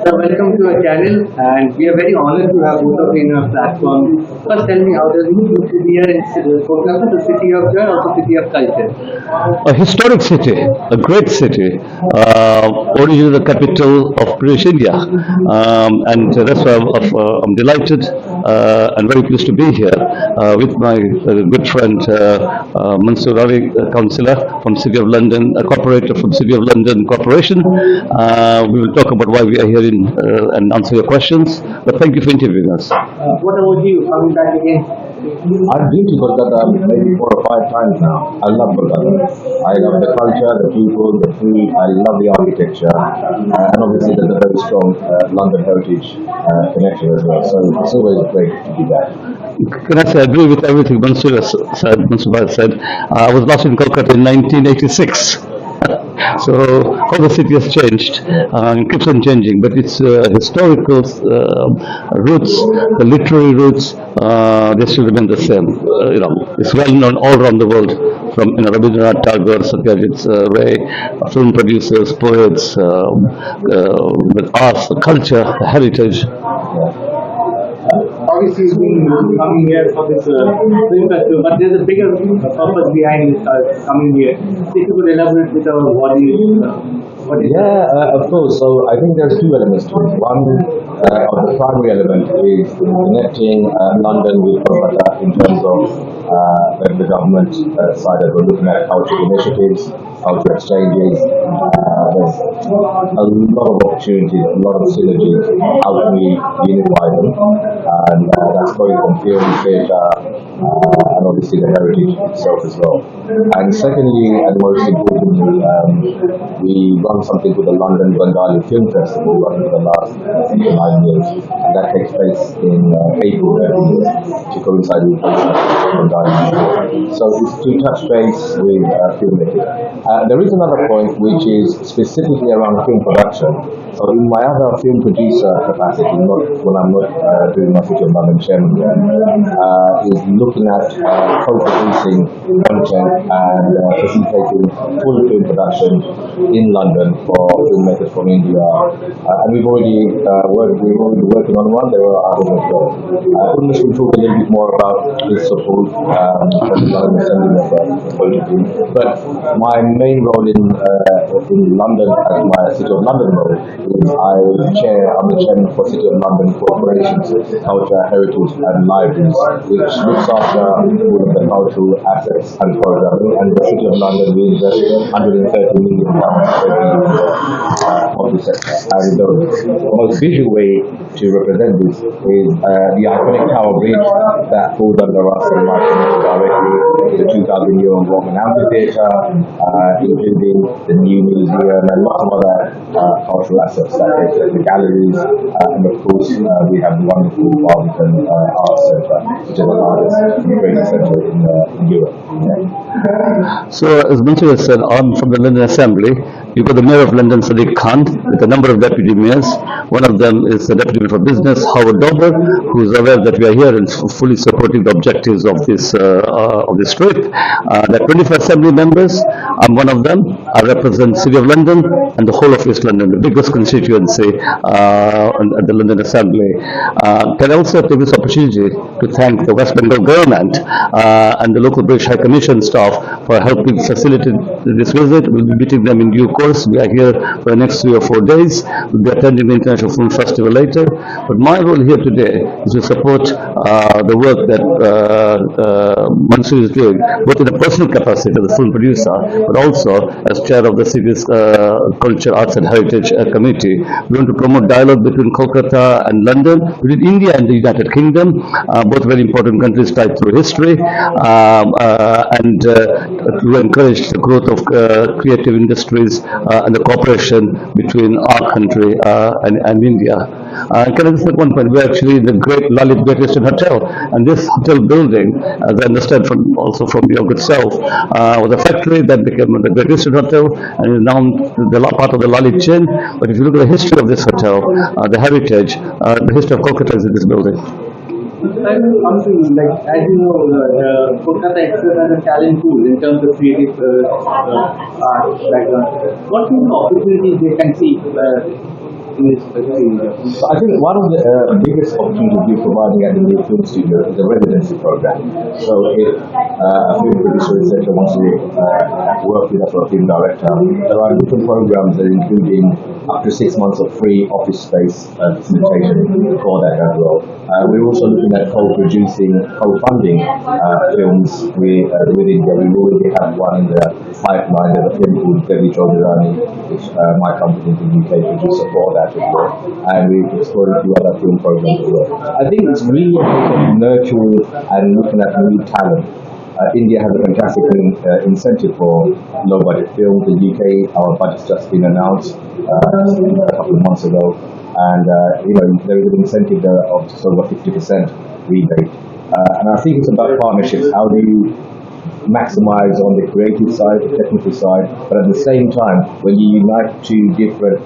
So welcome to our channel, and we are very honored to have both of you in our platform. First, tell me, how does it feel to be here in Kolkata, the city of joy, also city of culture? A historic city, a great city, originally the capital of British India, and that's why I'm delighted and very pleased to be here with my good friend Munsur Ali, councillor from City of London, a corporator from City of London Corporation. We will talk about why we are here and answer your questions. But thank you for interviewing us. What about you? Coming back again? I've been to Kolkata maybe 4 or 5 times now. I love Kolkata. I love the culture, the people, the food. I love the architecture, and obviously there's a very strong London heritage connection as well. So it's always great to be there. Can I say I agree with everything Mansur has said. I was last in Kolkata in 1986. So how the city has changed and keeps on changing, but its historical roots, the literary roots, they still remain the same. It's well known all around the world, from Rabindranath Tagore, Satyajit Ray, film producers, poets, with arts, the culture, the heritage. Obviously, you've been coming here for this film festival, but there's a bigger purpose behind this coming here. So if you could elaborate with our audience, what is Yeah, of course. So I think there's two elements to it. One of the primary element is connecting London with Kolkata in terms of the government side that we're looking at cultural initiatives, cultural exchanges. There's a lot of opportunities, a lot of synergies. How can we unify them? And that's going from film, theatre, and obviously the heritage itself as well. And secondly, and most importantly, we run something called the London Bengali Film Festival running for the last 9 years. And that takes place in April every year to coincide with Bengali. So it's to touch base with filmmaking. There is another point which is specifically around film production. So in my other film producer capacity, not when I'm not doing my City of London chairman yet, is looking at co-producing content and facilitating full film production in London for filmmakers from India. And we've already working on one. There are others as well. Unmesh will talk a little bit more about his support from the London Assembly point of view. But my main role in London, as my City of London role, is I'm the chairman for City of London Corporations, Culture, Heritage and Libraries, which looks after all of the cultural assets and programming. And the City of London will invest £130 million every year of the sector. And the most visual way to represent this is the iconic Tower Bridge that falls under us and might connect directly to the 2,000-year-old Roman amphitheatre, including the new museum and lots of other cultural assets, the galleries, and of course we have the wonderful Barbican Arts Centre, which is the largest creative centre in Europe. Yeah. So, as Mansur has said, I'm from the London Assembly. You've got the Mayor of London, Sadiq Khan, with a number of deputy mayors. One of them is the Deputy Mayor for Business, Howard Dober, who is aware that we are here and fully supporting the objectives of this trip. There are 25 Assembly members. I'm one of them. I represent City of London and the whole of East London, the biggest constituency at the London Assembly. Can I also take this opportunity to thank the West Bengal government and the local British High Commission staff for helping facilitate this visit. We'll be meeting them in due course. We are here for the next 3 or 4 days. We'll be attending the International Film Festival later. But my role here today is to support the work that Munsur is doing, both in a personal capacity as a film producer, but also as chair of the city's Culture, Arts and Heritage Committee. We want to promote dialogue between Kolkata and London, between India and the United Kingdom, both very important countries tied through history, and to encourage the growth of creative industries and the cooperation between our country and India. Can I just make one point? We're actually in the great Lalit Great Eastern Hotel, and this hotel building, as I understand also from your good self, was a factory that became the Great Eastern Hotel and is now part of the Lalit chain. But if you look at the history of this hotel, the heritage, the history of Kolkata is in this building. As you know, Kolkata excels as a talent pool in terms of creative art background. What kind of opportunities they can see in this area? So I think one of the biggest opportunities we're providing at the new film studio is a residency program. So if a film producer, etc., wants to work with us or a film director, there are different programs that including up to 6 months of free office space facilitation for that as well. We're also looking at co-producing, co-funding films with India. We already have one in the pipeline. There's a film called Desai and Ali, which my company in the UK producer for that as well. And we've explored a few other film programs as well. I think it's really about nurturing and looking at new talent. India has a fantastic incentive for low-budget films. In the UK, our budget's just been announced a couple of months ago, and there is an incentive there of just over 50% rebate. And I think it's about partnerships. How do you maximize on the creative side, the technical side, but at the same time, when you unite two different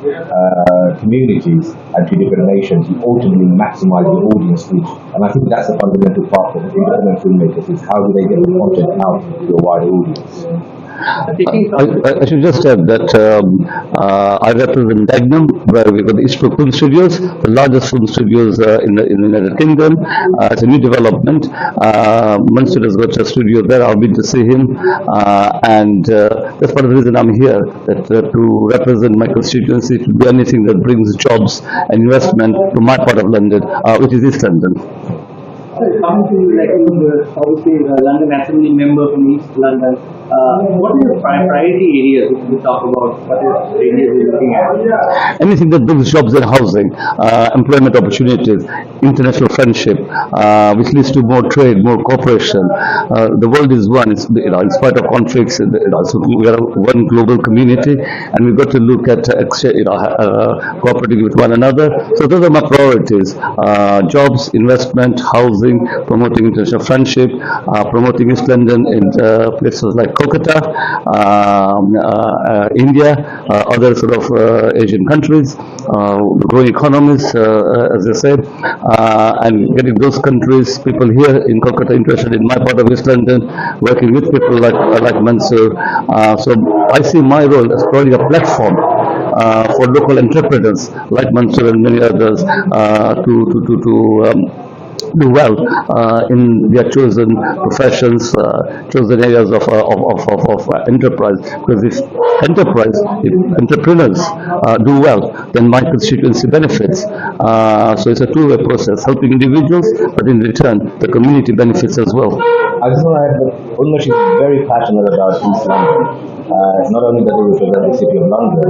communities and two different nations, you ultimately maximize the audience reach. And I think that's the fundamental part for independent filmmakers, is how do they get the content out to a wider audience. I should just add that I represent Dagenham, where we've got the Eastbrook Film Studios, the largest film studios in the United Kingdom. It's a new development. Munsur has got a studio there. I've been to see him, and that's part of the reason I'm here, that to represent my constituency, to do anything that brings jobs and investment to my part of London, which is East London. Coming to obviously London Assembly member from East London, what are the priority areas if we talk about? What are areas we're looking at? Anything that brings jobs and housing, employment opportunities, international friendship, which leads to more trade, more cooperation. The world is one. In spite of conflicts, so we are one global community, and we've got to look at cooperating with one another. So those are my priorities: jobs, investment, housing, promoting international friendship, promoting East London in places like Kolkata, India, other sort of Asian countries, growing economies, as I said, and getting those countries, people here in Kolkata interested in my part of East London, working with people like Munsur. So I see my role as probably a platform for local entrepreneurs like Munsur and many others to do well in their chosen professions, chosen areas of enterprise. Because if entrepreneurs do well, then my constituency benefits. So it's a two-way process, helping individuals, but in return, the community benefits as well. I just want to add that Unmesh is very passionate about East London. Not only that he represents the city of London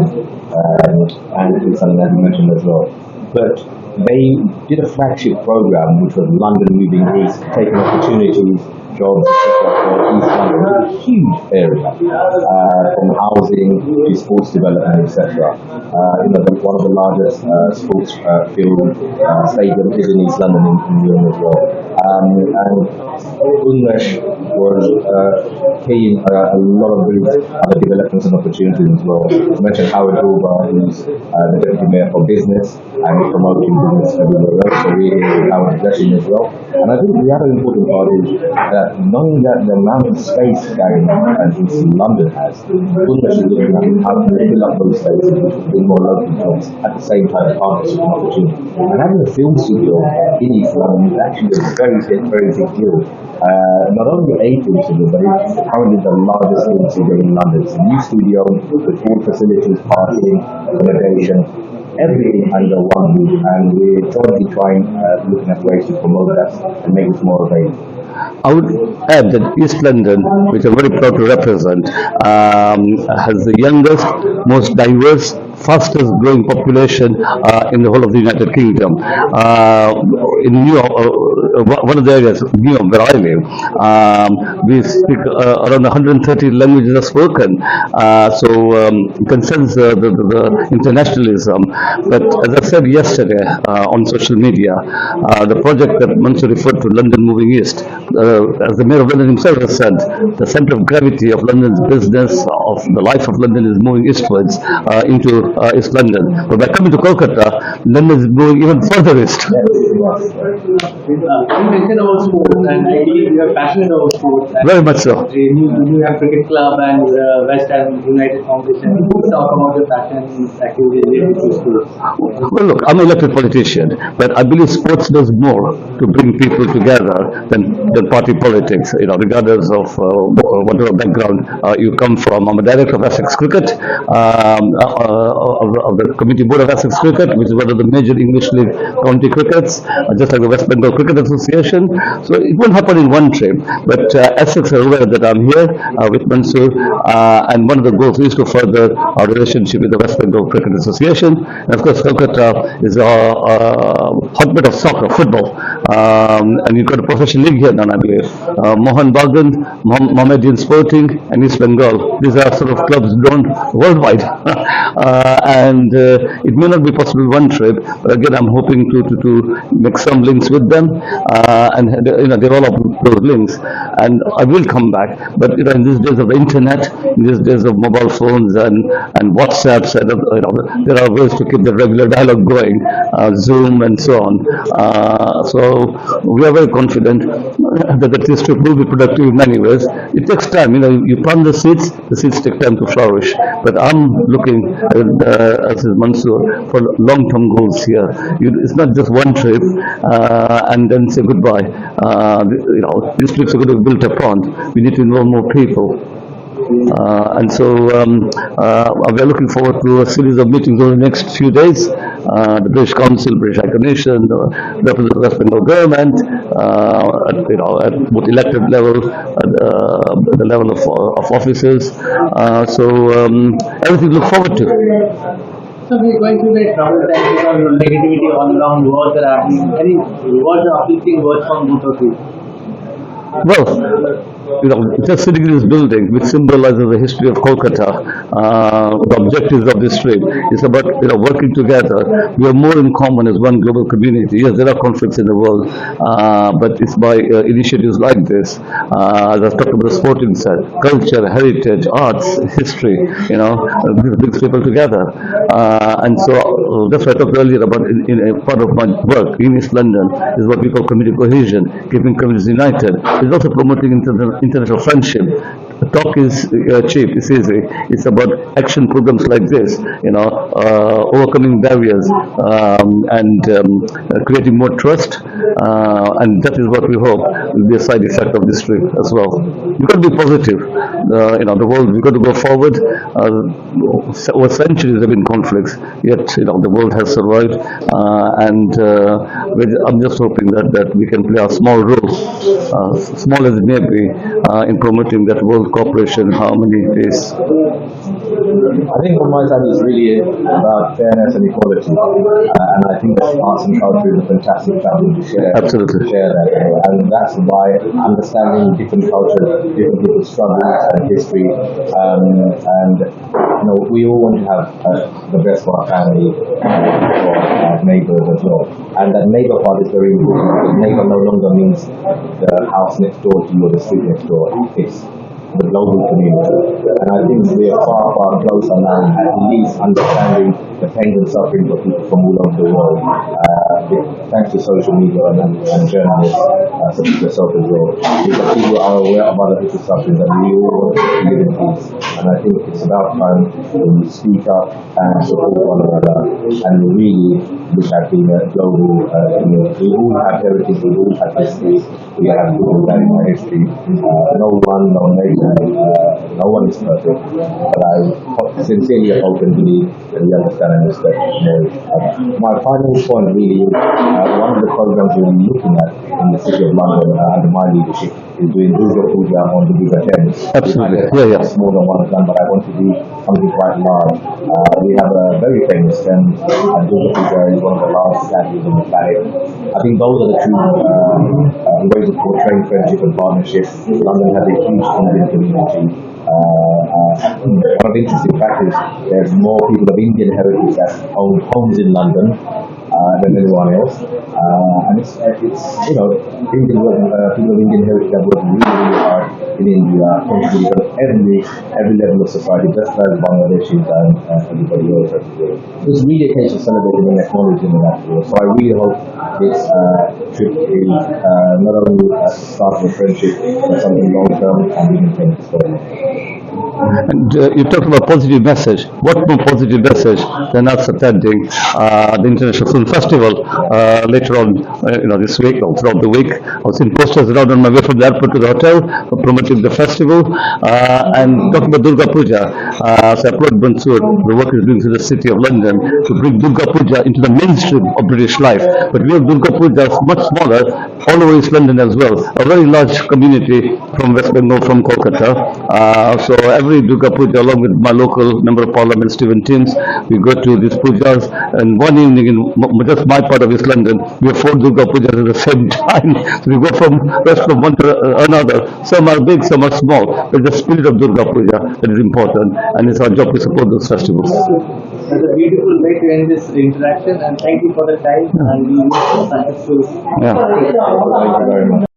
and East London, as you mentioned as well, but they did a flagship program which was London Moving East, taking opportunities, jobs, etc. for East London. It's a huge area, from housing to sports development, etc. One of the largest sports field stadiums is in East London in England as well. And Unmesh was keen a lot of these other developments and opportunities as well. As mentioned, Howard Wilbur, who's the Deputy Mayor for Business and promoting business everywhere else, so we're here with Howard's blessing as well. And I think the other important part is that knowing that the amount of space that East London has, Unmesh is looking at how to fill up those spaces with more local films, at the same time partnership and opportunity. And having a film studio in East London is actually a very big deal. Not only a film studio, but it's currently the largest film studio in London. It's a new studio with all facilities, parking, accommodation, everything under one roof, and we're jointly looking at ways to promote that and make it more available. I would add that East London, which I'm very proud to represent, has the youngest, most diverse, fastest growing population in the whole of the United Kingdom. In New York, one of the areas, New York, where I live, we speak around 130 languages are spoken. So you can sense the internationalism. But as I said yesterday on social media, the project that Munsur referred to, London Moving East, as the Mayor of London himself has said, the center of gravity of London's business, of the life of London is moving eastwards into East London. But by coming to Kolkata, London is moving even further east. You mentioned about sports, and I believe you are passionate about sports. And Very much so. you have cricket club and West Ham United Foundation. Can you talk about your passion and activity related to sports? Well, look, I'm an elected politician, but I believe sports does more to bring people together than party politics, regardless of whatever background you come from. I'm a director of Essex Cricket, of the Committee Board of Essex Cricket, which is one of the major English League county crickets, just like the West Bengal Cricket Association. So it won't happen in one trip, but Essex are aware that I'm here with Munsur, and one of the goals is to further our relationship with the West Bengal Cricket Association. And of course, Kolkata is a hotbed of soccer, football, and you've got a professional league here now, I believe. Mohan Bagan, Mohammedan Sporting, and East Bengal. These are sort of clubs known worldwide, and it may not be possible one trip, but again, I'm hoping to make some links with them, and develop those links. And I will come back, but in these days of the internet, in these days of mobile phones and WhatsApps, and there are ways to keep the regular dialogue going, Zoom and so on. So we are very confident that this trip will be productive in many ways. It takes time, you plant the seeds take time to flourish. But I'm looking, as is Mansoor, for long-term goals here. It's not just one trip and then say goodbye. These trips are going to be built upon. We need to involve more people. And so we are looking forward to a series of meetings over the next few days. The British Council, British High Commission, representatives of the West Bengal government, at both elected level, at the level of officers. So everything to look forward to. So we're going through the trouble times, negativity all around, wars that are happening. Any words, uplifting words from both of you? Well, just sitting in this building, which symbolizes the history of Kolkata, the objectives of this trip is about working together. We have more in common as one global community. Yes, there are conflicts in the world, but it's by initiatives like this, as I talked about the sporting side, culture, heritage, arts, history. This brings people together, and so that's what I talked earlier about. In a part of my work in East London is what we call community cohesion, keeping communities united. It's also promoting international friendship. Talk is cheap, it's easy. It's about action programs like this, overcoming barriers, and creating more trust, and that is what we hope will be a side effect of this trip as well. We've got to be positive. The world, we've got to go forward. Over centuries there have been conflicts, yet the world has survived, and I'm just hoping that we can play a small role, small as it may be, in promoting that world cooperation, harmony, peace. I think on my side it's really about fairness and equality, and I think that arts and culture is a fantastic platform to share. Absolutely. To share that, and that's why understanding different cultures, different people's struggles and history, and we all want to have the best for our family, for our neighbours as well. And that neighbour part is very important, because neighbour no longer means the house next door to you or the street next door. It's the global community. And I think we are far, far closer now, at least understanding the pain and suffering of people from all over the world. Thanks to social media and journalists such as yourself as well. Because people are aware of other people's suffering, that we all want to live in peace. And I think it's about time when we speak up and support one another, and really look at the global community. We all have heritage, we all have history, we have good and bad in our history. No one, no nation, no one is perfect. But I sincerely hope and believe that we understand and respect marriage. My final point really is one of the programs we're looking at in the City of London under my leadership is doing Durga Puja on the bigger tent. Absolutely. Yes. More than one done, but I want to do something quite large. We have a very famous tent, and Durga Puja is one of the largest statues on the planet. I think those are the two ways of portraying friendship and partnership. London has a huge Indian community. One of the interesting facts is there's more people of Indian heritage that own homes in London than anyone else, and it's Indian people of Indian heritage have worked really, really hard in India, contributed every level of society, just as Bangladeshis and everybody else has to do. So it's really a case of celebrating and acknowledging that. So I really hope this trip is not only a start of a friendship, but something long term and we can take this further. And you talked about positive message. What more positive message than us attending the International Film Festival later on, this week or throughout the week. I was in posters around on my way from the airport to the hotel promoting the festival and talking about Durga Puja. So I applaud Munsur, the work he's doing through the city of London to bring Durga Puja into the mainstream of British life. But we have Durga Puja much smaller all over East London as well. A very large community from West Bengal, from Kolkata. So every Durga Puja, along with my local Member of Parliament, Stephen Timms, we go to these pujas, and one evening in just my part of East London, we have 4 Durga Pujas at the same time. So we go from one to another. Some are big, some are small. But the spirit of Durga Puja that is important, and it's our job to support those festivals. That's a beautiful way to end this interaction, and thank you for the time, and we wish you successful. Yeah. Thank you very much.